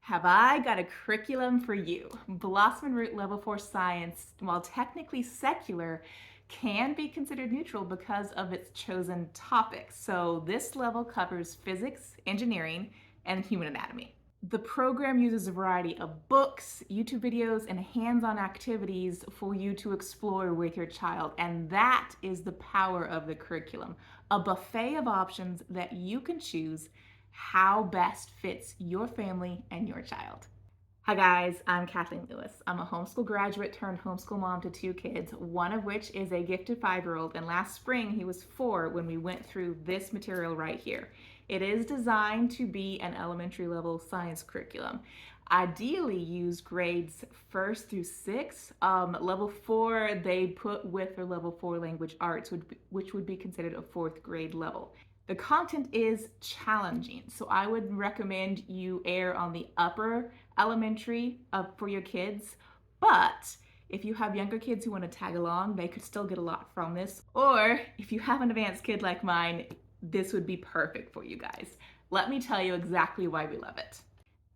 Have I got a curriculum for you? Blossom and Root Level 4 Science, while technically secular, can be considered neutral because of its chosen topics. So this level covers physics, engineering, and human anatomy. The program uses a variety of books, YouTube videos, and hands-on activities for you to explore with your child. And that is the power of the curriculum. A buffet of options that you can choose how best fits your family and your child. Hi guys, I'm Kathleen Lewis. I'm a homeschool graduate turned homeschool mom to 2 kids, one of which is a gifted 5-year-old, and last spring he was 4 when we went through this material right here. It is designed to be an elementary level science curriculum. Ideally use grades 1st through 6. Level 4 they put with their level 4 language arts, which would be considered a 4th grade level. The content is challenging, so I would recommend you err on the upper elementary for your kids, but if you have younger kids who want to tag along, they could still get a lot from this. Or if you have an advanced kid like mine, this would be perfect for you guys. Let me tell you exactly why we love it.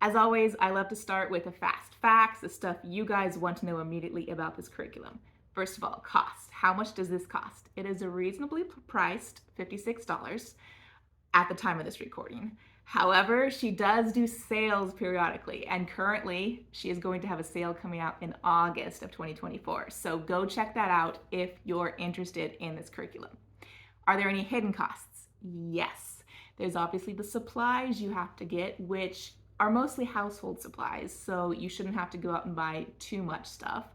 As always, I love to start with the fast facts, the stuff you guys want to know immediately about this curriculum. First of all, cost. How much does this cost? It is a reasonably priced $56 at the time of this recording. However, she does do sales periodically, and currently she is going to have a sale coming out in August of 2024. So go check that out if you're interested in this curriculum. Are there any hidden costs? Yes. There's obviously the supplies you have to get, which are mostly household supplies, so you shouldn't have to go out and buy too much stuff.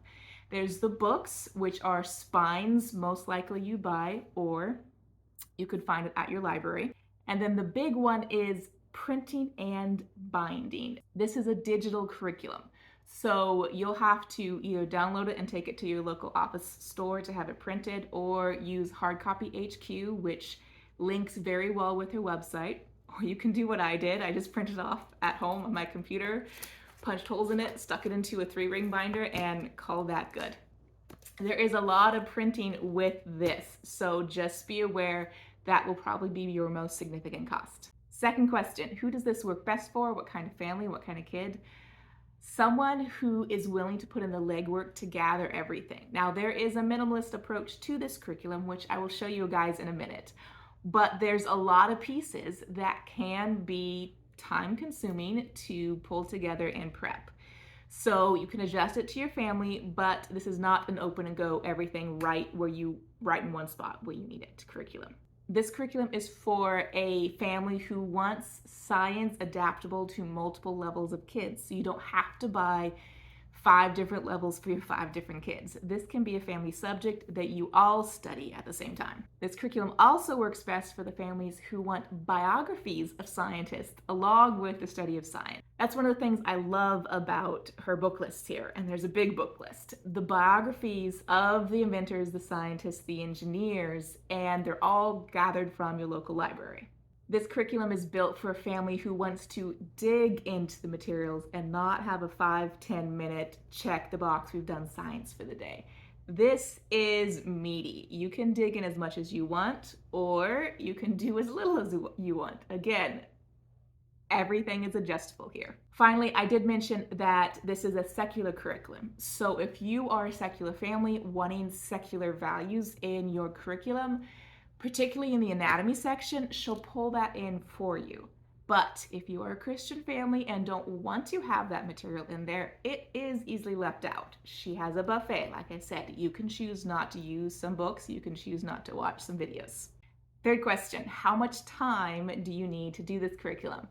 There's the books, which are spines, most likely you buy, or you could find it at your library. And then the big one is printing and binding. This is a digital curriculum. So you'll have to either download it and take it to your local office store to have it printed, or use Hardcopy HQ, which links very well with her website. Or you can do what I did. I just printed it off at home on my computer, punched holes in it, stuck it into a 3-ring binder, and called that good. There is a lot of printing with this, so just be aware that will probably be your most significant cost. Second question, who does this work best for? What kind of family, what kind of kid? Someone who is willing to put in the legwork to gather everything. Now, there is a minimalist approach to this curriculum, which I will show you guys in a minute, but there's a lot of pieces that can be time consuming to pull together and prep. So you can adjust it to your family, but this is not an open and go everything right in one spot where you need it curriculum. This curriculum is for a family who wants science adaptable to multiple levels of kids. So you don't have to buy 5 different levels for your 5 different kids. This can be a family subject that you all study at the same time. This curriculum also works best for the families who want biographies of scientists along with the study of science. That's one of the things I love about her book list here, and there's a big book list. The biographies of the inventors, the scientists, the engineers, and they're all gathered from your local library. This curriculum is built for a family who wants to dig into the materials and not have a 5-10 minute check the box, we've done science for the day. This is meaty. You can dig in as much as you want, or you can do as little as you want. Again, everything is adjustable here. Finally, I did mention that this is a secular curriculum. So if you are a secular family wanting secular values in your curriculum, particularly in the anatomy section, she'll pull that in for you. But if you are a Christian family and don't want to have that material in there, it is easily left out. She has a buffet, like I said. You can choose not to use some books. You can choose not to watch some videos. Third question, how much time do you need to do this curriculum?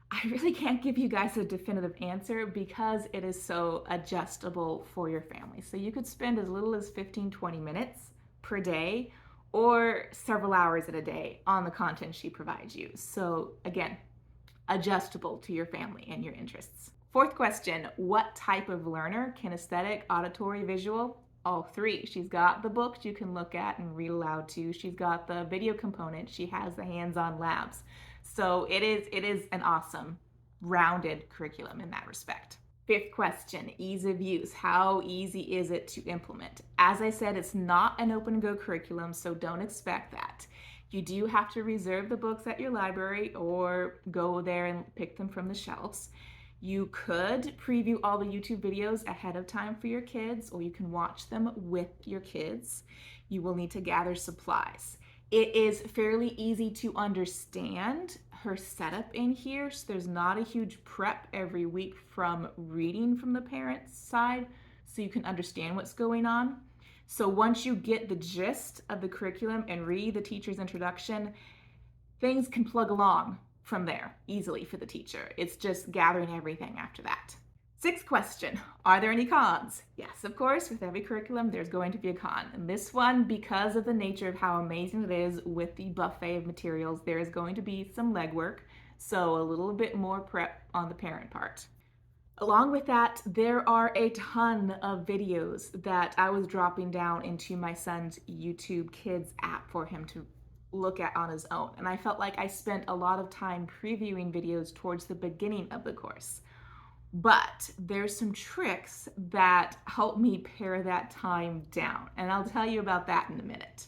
I really can't give you guys a definitive answer because it is so adjustable for your family. So you could spend as little as 15-20 minutes per day, or several hours at a day on the content she provides you. So again, adjustable to your family and your interests. Fourth question, what type of learner? Kinesthetic, auditory, visual? All 3. She's got the books you can look at and read aloud to. She's got the video component. She has the hands-on labs. So it is an awesome, rounded curriculum in that respect. Fifth question, ease of use. How easy is it to implement? As I said, it's not an open go curriculum, so don't expect that. You do have to reserve the books at your library or go there and pick them from the shelves. You could preview all the YouTube videos ahead of time for your kids, or you can watch them with your kids. You will need to gather supplies. It is fairly easy to understand her setup in here, so there's not a huge prep every week from reading from the parent's side, so you can understand what's going on. So once you get the gist of the curriculum and read the teacher's introduction, things can plug along from there easily for the teacher. It's just gathering everything after that. Sixth question, are there any cons? Yes, of course, with every curriculum, there's going to be a con. And this one, because of the nature of how amazing it is with the buffet of materials, there is going to be some legwork, so a little bit more prep on the parent part. Along with that, there are a ton of videos that I was dropping down into my son's YouTube Kids app for him to look at on his own. And I felt like I spent a lot of time previewing videos towards the beginning of the course. But there's some tricks that help me pare that time down, and I'll tell you about that in a minute.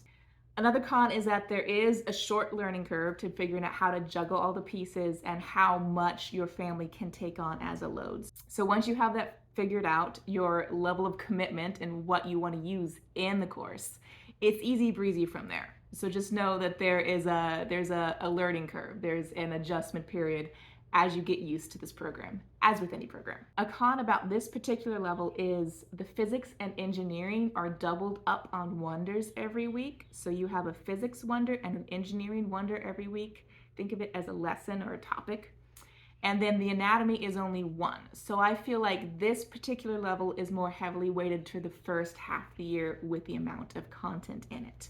Another con is that there is a short learning curve to figuring out how to juggle all the pieces and how much your family can take on as a load. So once you have that figured out, your level of commitment and what you want to use in the course, it's easy breezy from there. So just know that there's a learning curve. There's an adjustment period as you get used to this program, as with any program. A con about this particular level is the physics and engineering are doubled up on wonders every week. So you have a physics wonder and an engineering wonder every week. Think of it as a lesson or a topic. And then the anatomy is only one. So I feel like this particular level is more heavily weighted to the first half of the year with the amount of content in it.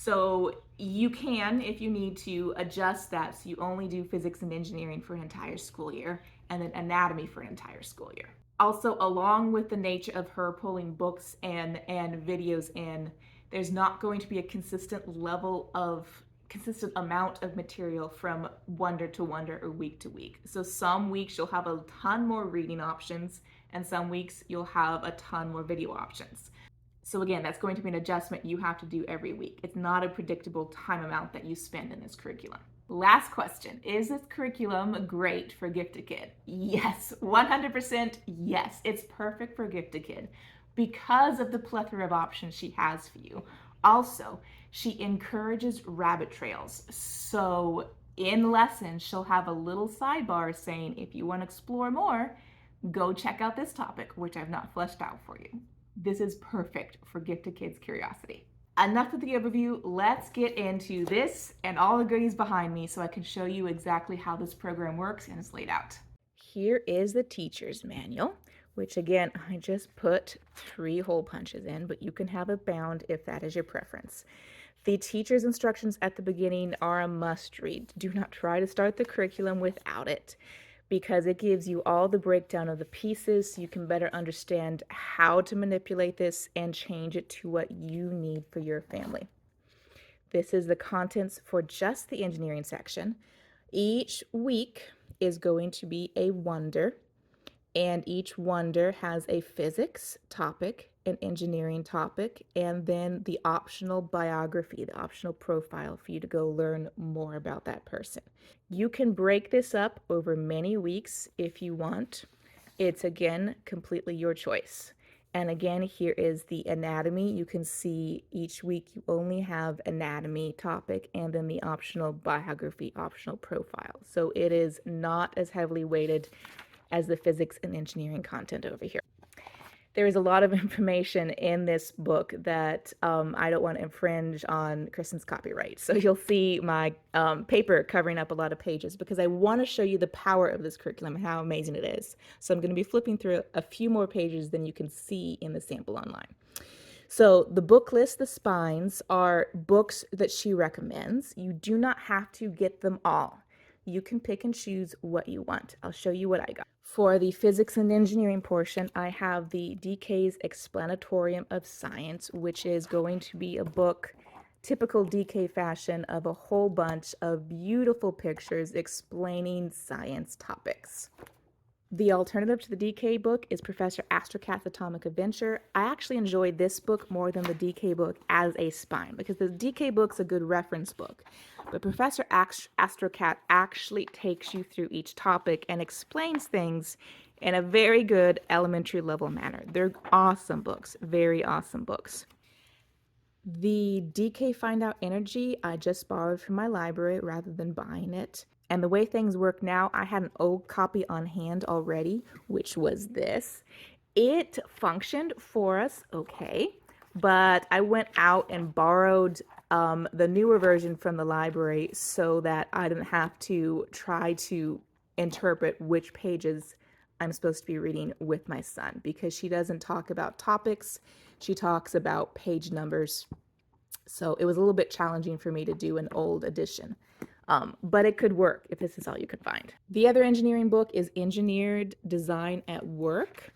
So you can, if you need to, adjust that so you only do physics and engineering for an entire school year and then anatomy for an entire school year. Also, along with the nature of her pulling books and videos in, there's not going to be a consistent amount of material from wonder to wonder or week to week. So some weeks you'll have a ton more reading options and some weeks you'll have a ton more video options. So again, that's going to be an adjustment you have to do every week. It's not a predictable time amount that you spend in this curriculum. Last question, is this curriculum great for Gifted Kid? Yes, 100% yes. It's perfect for Gifted Kid because of the plethora of options she has for you. Also, she encourages rabbit trails. So in lessons, she'll have a little sidebar saying, if you want to explore more, go check out this topic, which I've not fleshed out for you. This is perfect for Gifted Kids' curiosity. Enough of the overview, let's get into this and all the goodies behind me so I can show you exactly how this program works and is laid out. Here is the teacher's manual, which again, I just put 3 hole punches in, but you can have it bound if that is your preference. The teacher's instructions at the beginning are a must read. Do not try to start the curriculum without it, because it gives you all the breakdown of the pieces so you can better understand how to manipulate this and change it to what you need for your family. This is the contents for just the engineering section. Each week is going to be a wonder, and each wonder has a physics topic, an engineering topic, and then the optional biography, the optional profile for you to go learn more about that person. You can break this up over many weeks if you want. It's again completely your choice. And again, here is the anatomy. You can see each week you only have anatomy topic and then the optional biography, optional profile. So it is not as heavily weighted as the physics and engineering content over here. There is a lot of information in this book that I don't want to infringe on Kristin's copyright. So you'll see my paper covering up a lot of pages because I want to show you the power of this curriculum and how amazing it is. So I'm going to be flipping through a few more pages than you can see in the sample online. So the book list, the spines, are books that she recommends. You do not have to get them all. You can pick and choose what you want. I'll show you what I got. For the physics and engineering portion, I have the DK's Explanatorium of Science, which is going to be a book, typical DK fashion, of a whole bunch of beautiful pictures explaining science topics. The alternative to the DK book is Professor Astrocat's Atomic Adventure. I actually enjoyed this book more than the DK book as a spine because the DK book's a good reference book. But Professor Astrocat actually takes you through each topic and explains things in a very good elementary level manner. They're awesome books, very awesome books. The DK Find Out Energy I just borrowed from my library rather than buying it. And the way things work now, I had an old copy on hand already, which was this. It functioned for us okay, but I went out and borrowed the newer version from the library so that I didn't have to try to interpret which pages I'm supposed to be reading with my son, because she doesn't talk about topics, she talks about page numbers. So it was a little bit challenging for me to do an old edition. But it could work if this is all you could find. The other engineering book is Engineered Design at Work.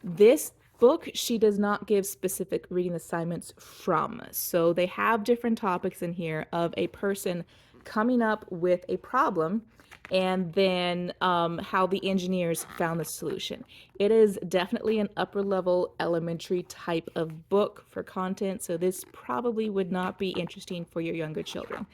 This book, she does not give specific reading assignments from. So they have different topics in here of a person coming up with a problem and then how the engineers found the solution. It is definitely an upper level elementary type of book for content, so this probably would not be interesting for your younger children.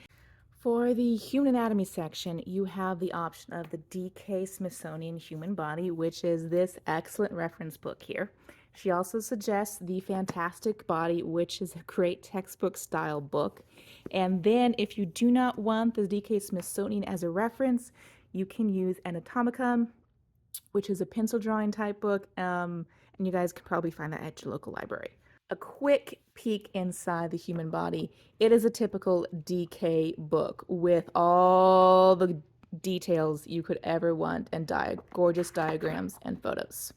For the human anatomy section, you have the option of the DK Smithsonian Human Body, which is this excellent reference book here. She also suggests the Fantastic Body, which is a great textbook style book. And then if you do not want the DK Smithsonian as a reference, you can use Anatomicum, which is a pencil drawing type book, and you guys can probably find that at your local library. A quick peek inside the human body. It is a typical DK book with all the details you could ever want and gorgeous diagrams and photos.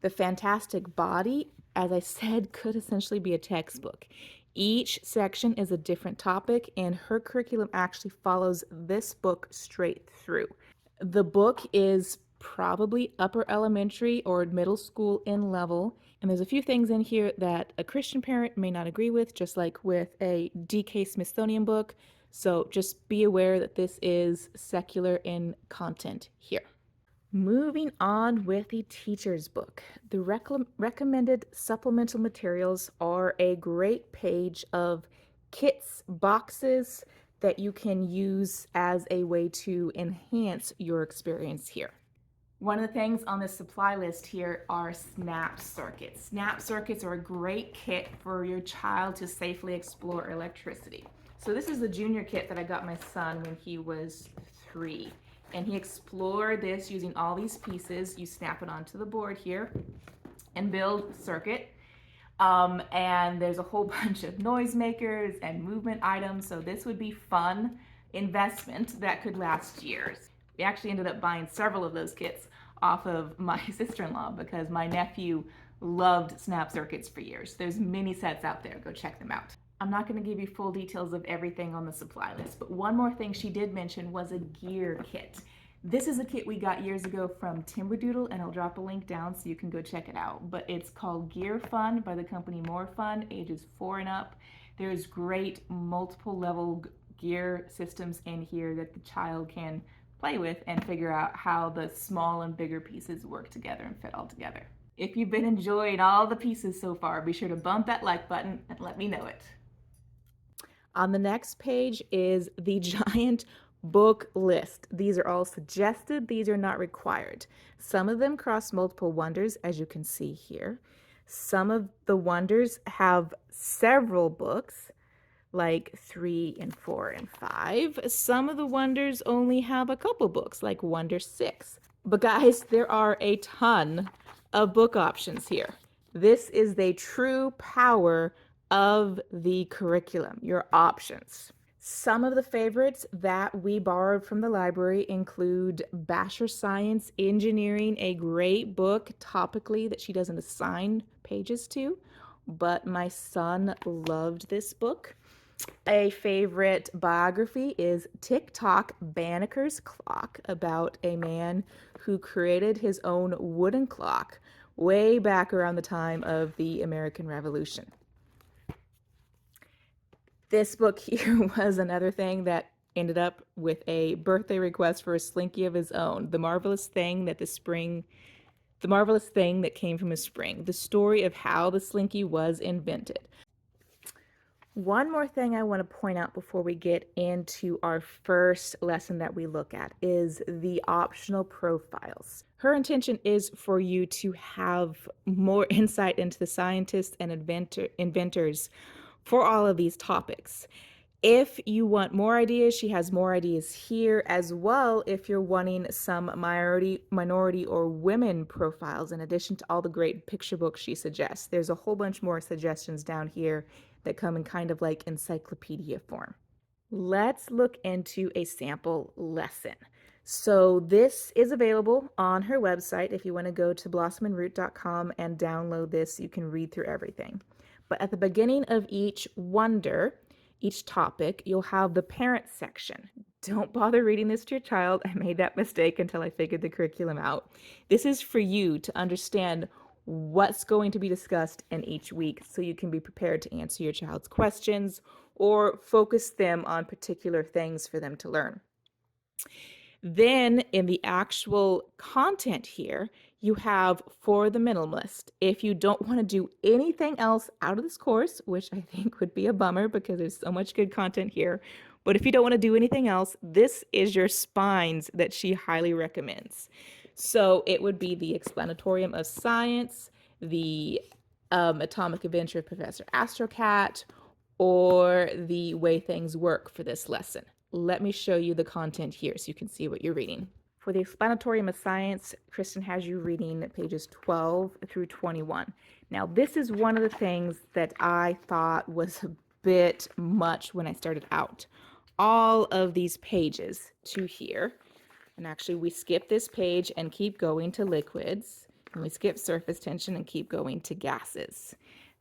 The Fantastic Body, as I said, could essentially be a textbook. Each section is a different topic, and her curriculum actually follows this book straight through. The book is probably upper elementary or middle school in level, and there's a few things in here that a Christian parent may not agree with, just like with a DK Smithsonian book. So just be aware that this is secular in content here. Moving on with the teacher's book. The recommended supplemental materials are a great page of kits, boxes that you can use as a way to enhance your experience here. One of the things on the supply list here are snap circuits. Snap circuits are a great kit for your child to safely explore electricity. So this is the junior kit that I got my son when he was 3. And he explored this using all these pieces. You snap it onto the board here and build a circuit. And there's a whole bunch of noisemakers and movement items. So this would be fun investment that could last years. We actually ended up buying several of those kits off of my sister-in-law because my nephew loved snap circuits for years. There's many sets out there. Go check them out. I'm not going to give you full details of everything on the supply list, but one more thing she did mention was a gear kit. This is a kit we got years ago from Timberdoodle, and I'll drop a link down so you can go check it out. But it's called Gear Fun by the company More Fun, ages 4 and up. There's great multiple level gear systems in here that the child can play with and figure out how the small and bigger pieces work together and fit all together. If you've been enjoying all the pieces so far, be sure to bump that like button and let me know it. On the next page is the giant book list. These are all suggested. These are not required. Some of them cross multiple wonders, as you can see here. Some of the wonders have several books, like 3 and 4 and 5. Some of the wonders only have a couple books, like Wonder 6. But guys, there are a ton of book options here. This is the true power of the curriculum, your options. Some of the favorites that we borrowed from the library include Basher Science Engineering, a great book topically that she doesn't assign pages to, but my son loved this book. A favorite biography is TikTok Banneker's Clock, about a man who created his own wooden clock way back around the time of the American Revolution. This book here was another thing that ended up with a birthday request for a Slinky of his own, the marvelous thing that came from a spring, the story of how the Slinky was invented. One more thing I want to point out before we get into our first lesson that we look at is the optional profiles. Her intention is for you to have more insight into the scientists and inventors for all of these topics. If you want more ideas, she has more ideas here as well. If you're wanting some minority or women profiles, in addition to all the great picture books she suggests, there's a whole bunch more suggestions down here that come in kind of like encyclopedia form. Let's look into a sample lesson. So this is available on her website. If you want to go to blossomandroot.com and download this, you can read through everything. But at the beginning of each topic, you'll have the parent section. Don't bother reading this to your child. I made that mistake until I figured the curriculum out. This is for you to understand what's going to be discussed in each week so you can be prepared to answer your child's questions or focus them on particular things for them to learn. Then in the actual content here, you have for the minimalist. If you don't want to do anything else out of this course, which I think would be a bummer because there's so much good content here, but if you don't want to do anything else, this is your spines that she highly recommends. So it would be the Explanatorium of Science, the Atomic Adventure of Professor Astrocat, or the Way Things Work for this lesson. Let me show you the content here so you can see what you're reading. For the Explanatorium of Science, Kristin has you reading pages 12 through 21. Now, this is one of the things that I thought was a bit much when I started out. All of these pages to here, and actually we skip this page and keep going to liquids, and we skip surface tension and keep going to gases.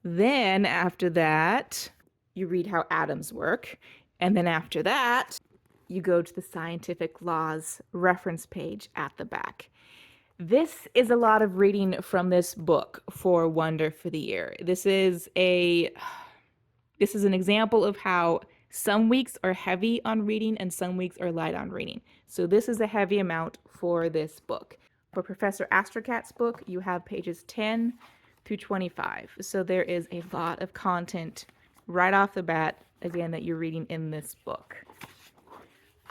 Then after that, you read how atoms work, and then after that, you go to the scientific laws reference page at the back. This is a lot of reading from this book for Wonder for the Year. This is an example of how some weeks are heavy on reading and some weeks are light on reading. So this is a heavy amount for this book. For Professor Astrocat's book, you have pages 10 through 25. So there is a lot of content right off the bat, again, that you're reading in this book.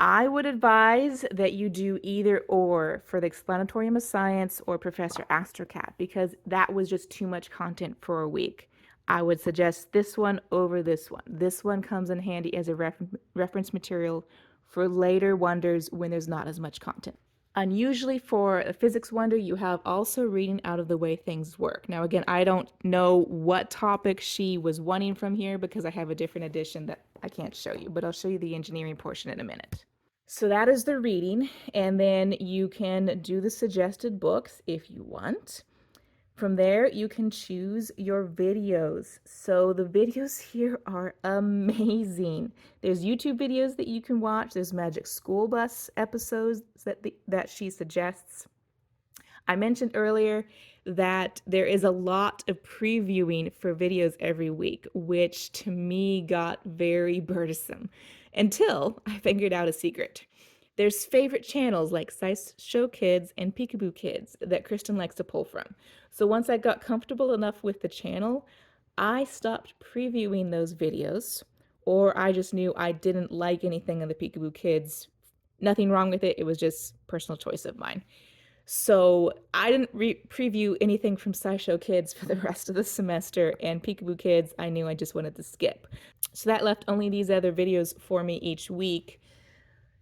I would advise that you do either or for the Explanatorium of Science or Professor Astrocat because that was just too much content for a week. I would suggest this one over this one. This one comes in handy as a reference material for later wonders when there's not as much content. Unusually for a physics wonder, you have also reading out of the way things work. Now, again, I don't know what topic she was wanting from here because I have a different edition that I can't show you, but I'll show you the engineering portion in a minute. So that is the reading, and then you can do the suggested books if you want. From there, you can choose your videos. So the videos here are amazing. There's YouTube videos that you can watch. There's Magic School Bus episodes that she suggests. I mentioned earlier that there is a lot of previewing for videos every week, which to me got very burdensome until I figured out a secret. There's favorite channels like SciShow Kids and Peekaboo Kids that Kristin likes to pull from. So once I got comfortable enough with the channel, I stopped previewing those videos, or I just knew I didn't like anything on the Peekaboo Kids. Nothing wrong with it, it was just personal choice of mine. So I didn't preview anything from SciShow Kids for the rest of the semester, and Peekaboo Kids I knew I just wanted to skip. So that left only these other videos for me each week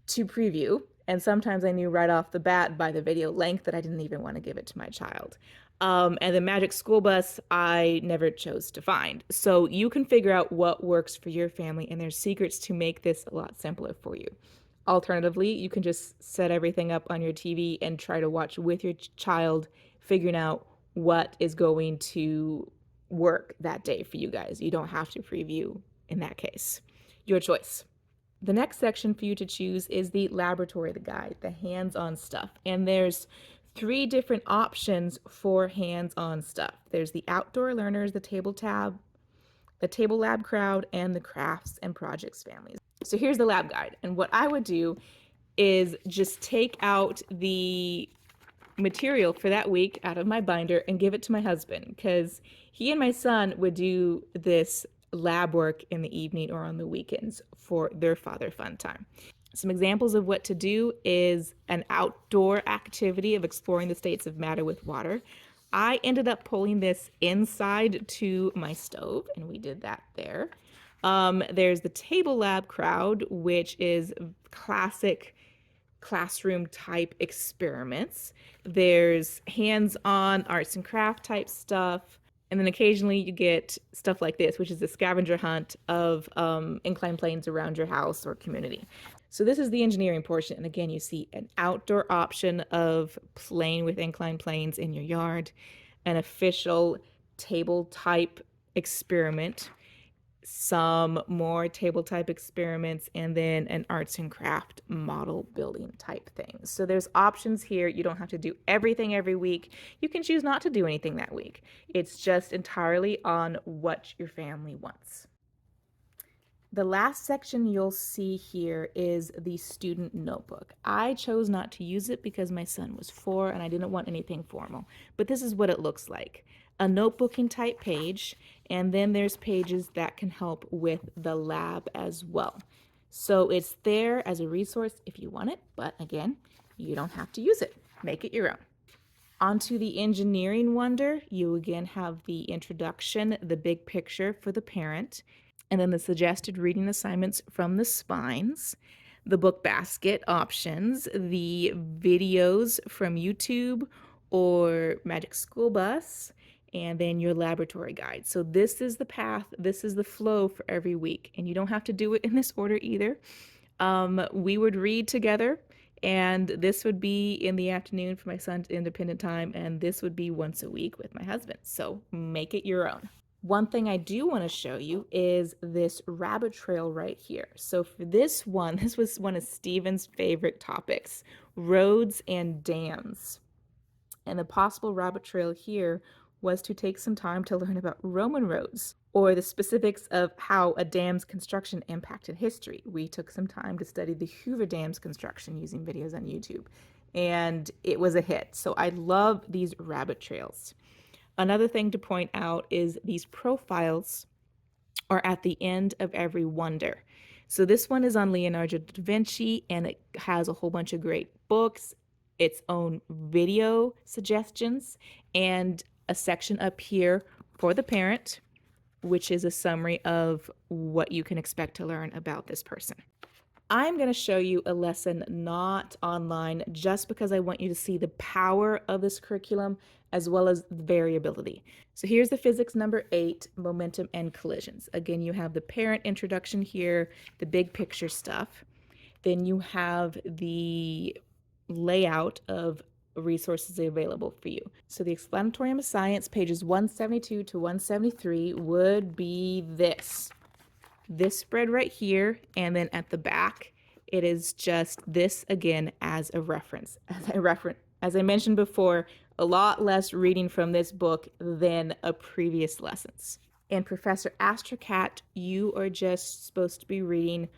to preview, and sometimes I knew right off the bat by the video length that I didn't even want to give it to my child. And the Magic School Bus I never chose to find. So you can figure out what works for your family, and there's secrets to make this a lot simpler for you. Alternatively, you can just set everything up on your TV and try to watch with your child, figuring out what is going to work that day for you guys. You don't have to preview in that case. Your choice. The next section for you to choose is the laboratory guide, the hands-on stuff. And there's 3 different options for hands-on stuff. There's the outdoor learners, the table lab crowd, and the crafts and projects families. So here's the lab guide. And what I would do is just take out the material for that week out of my binder and give it to my husband, because he and my son would do this lab work in the evening or on the weekends for their father fun time. Some examples of what to do is an outdoor activity of exploring the states of matter with water. I ended up pulling this inside to my stove, and we did that there. There's the table lab crowd, which is classic classroom type experiments. There's hands-on arts and craft type stuff. And then occasionally you get stuff like this, which is a scavenger hunt of inclined planes around your house or community. So this is the engineering portion. And again, you see an outdoor option of playing with inclined planes in your yard, an official table type experiment, some more table type experiments, and then an arts and craft model building type thing. So there's options here. You don't have to do everything every week. You can choose not to do anything that week. It's just entirely on what your family wants. The last section you'll see here is the student notebook. I chose not to use it because my son was 4 and I didn't want anything formal, but this is what it looks like. A notebooking type page, and then there's pages that can help with the lab as well. So it's there as a resource if you want it, but again, you don't have to use it. Make it your own. Onto the engineering wonder, you again have the introduction, the big picture for the parent, and then the suggested reading assignments from the spines, the book basket options, the videos from YouTube or Magic School Bus, and then your laboratory guide. So this is the path, this is the flow for every week, and you don't have to do it in this order either. We would read together, and this would be in the afternoon for my son's independent time, and this would be once a week with my husband. So make it your own. One thing I do want to show you is this rabbit trail right here. So for this was one of Stephen's favorite topics, roads and dams. And the possible rabbit trail here was to take some time to learn about Roman roads or the specifics of how a dam's construction impacted history. We took some time to study the Hoover Dam's construction using videos on YouTube, and it was a hit. So I love these rabbit trails. Another thing to point out is these profiles are at the end of every wonder. So this one is on Leonardo da Vinci, and it has a whole bunch of great books, its own video suggestions, and a section up here for the parent, which is a summary of what you can expect to learn about this person. I'm going to show you a lesson not online just because I want you to see the power of this curriculum as well as the variability. So here's the physics number 8, momentum and collisions. Again, you have the parent introduction here, the big picture stuff. Then you have the layout of resources available for you. So the explanatory of science, pages 172 to 173 would be this spread right here, and then at the back it is just this again as a reference. As I mentioned before, a lot less reading from this book than a previous lessons. And Professor Astrocat, you are just supposed to be reading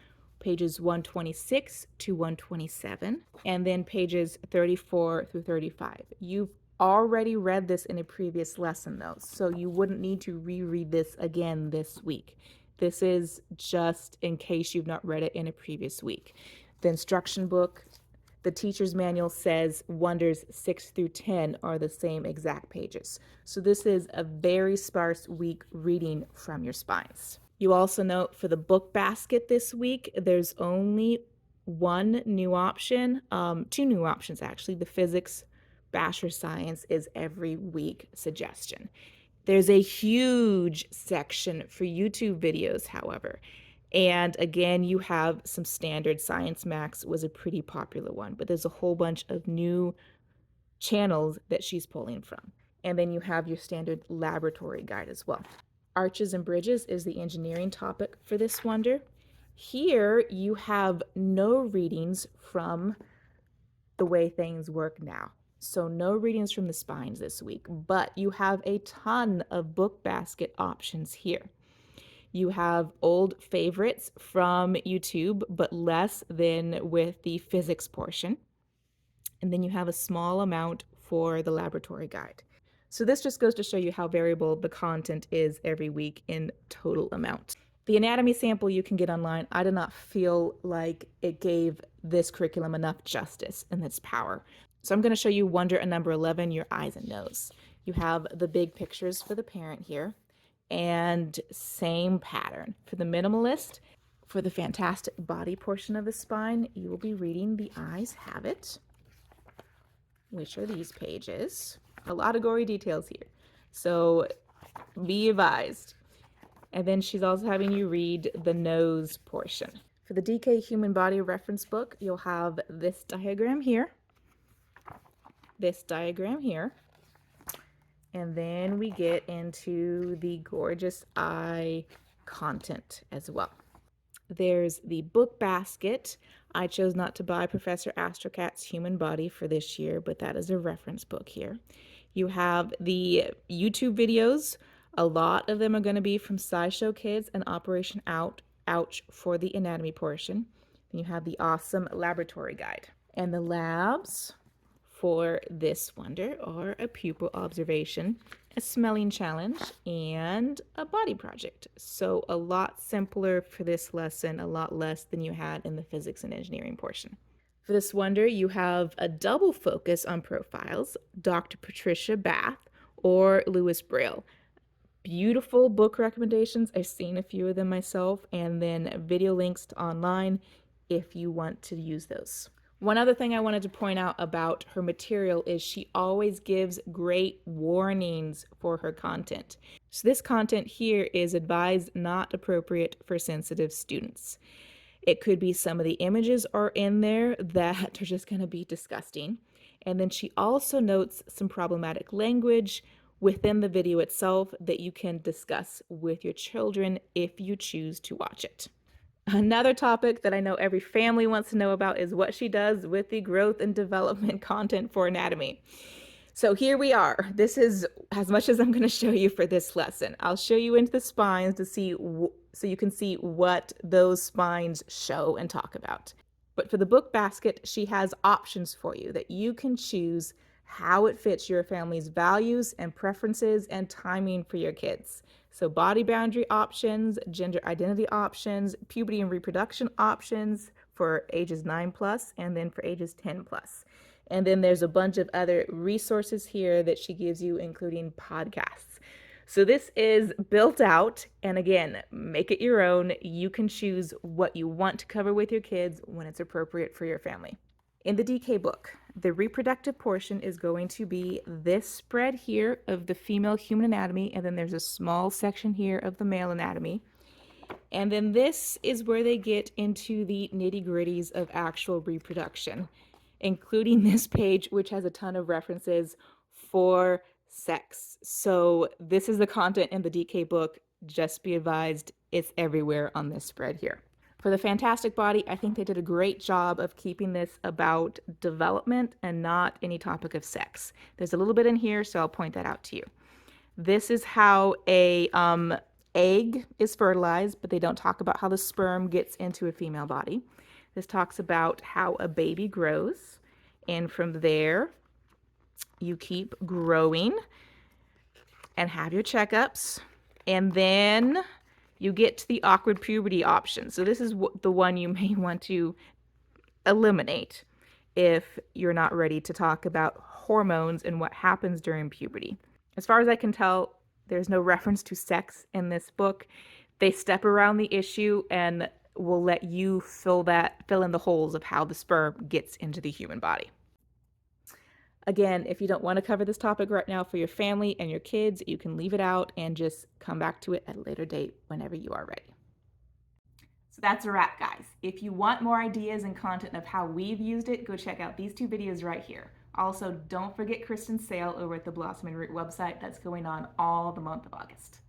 pages 126 to 127, and then pages 34 through 35. You've already read this in a previous lesson though, so you wouldn't need to reread this again this week. This is just in case you've not read it in a previous week. The instruction book, the teacher's manual says wonders 6 through 10 are the same exact pages. So this is a very sparse week reading from your spines. You also note for the book basket this week, there's only one new option, 2 new options actually. The physics, Basher Science is every week suggestion. There's a huge section for YouTube videos, however. And again, you have some standard. Science Max was a pretty popular one, but there's a whole bunch of new channels that she's pulling from. And then you have your standard laboratory guide as well. Arches and bridges is the engineering topic for this wonder. Here you have no readings from the way things work now. So no readings from the spines this week, but you have a ton of book basket options here. You have old favorites from YouTube, but less than with the physics portion. And then you have a small amount for the laboratory guide. So this just goes to show you how variable the content is every week in total amount. The anatomy sample you can get online. I did not feel like it gave this curriculum enough justice in its power. So I'm going to show you Wonder and number 11, your eyes and nose. You have the big pictures for the parent here, and same pattern. For the minimalist, for the fantastic body portion of the spine, you will be reading the eyes have it, which are these pages. A lot of gory details here, so be advised. And then she's also having you read the nose portion. For the DK Human Body Reference Book, you'll have this diagram here, this diagram here, and then we get into the gorgeous eye content as well. There's the book basket. I chose not to buy Professor Astrocat's Human Body for this year, but that is a reference book here. You have the YouTube videos. A lot of them are going to be from SciShow Kids and Operation Ouch for the anatomy portion. Then you have the awesome laboratory guide. And the labs for this wonder are a pupil observation, a smelling challenge, and a body project. So a lot simpler for this lesson, a lot less than you had in the physics and engineering portion. For this wonder, you have a double focus on profiles, Dr. Patricia Bath or Louis Braille. Beautiful book recommendations. I've seen a few of them myself, and then video links to online if you want to use those. One other thing I wanted to point out about her material is she always gives great warnings for her content. So this content here is advised not appropriate for sensitive students. It could be some of the images are in there that are just going to be disgusting. And then she also notes some problematic language within the video itself that you can discuss with your children if you choose to watch it. Another topic that I know every family wants to know about is what she does with the growth and development content for anatomy. So here we are. This is as much as I'm going to show you for this lesson. I'll show you into the spines to see so you can see what those spines show and talk about. But for the book basket, she has options for you that you can choose how it fits your family's values and preferences and timing for your kids. So body boundary options, gender identity options, puberty and reproduction options for ages 9+, and then for ages 10+. And then there's a bunch of other resources here that she gives you, including podcasts. So this is built out, and again, make it your own. You can choose what you want to cover with your kids when it's appropriate for your family. In the DK book, the reproductive portion is going to be this spread here of the female human anatomy, and then there's a small section here of the male anatomy. And then this is where they get into the nitty-gritties of actual reproduction, including this page, which has a ton of references for sex. So this is the content in the DK book. Just be advised, it's everywhere on this spread here. For the fantastic body, I think they did a great job of keeping this about development and not any topic of sex. There's a little bit in here, so I'll point that out to you. This is how a egg is fertilized, but they don't talk about how the sperm gets into a female body. This talks about how a baby grows, and from there, you keep growing and have your checkups, and then you get to the awkward puberty option. So this is the one you may want to eliminate if you're not ready to talk about hormones and what happens during puberty. As far as I can tell, there's no reference to sex in this book. They step around the issue and will let you fill in the holes of how the sperm gets into the human body. Again, if you don't want to cover this topic right now for your family and your kids, you can leave it out and just come back to it at a later date whenever you are ready. So that's a wrap, guys. If you want more ideas and content of how we've used it, go check out these two videos right here. Also, don't forget Kristin's sale over at the Blossom and Root website that's going on all the month of August.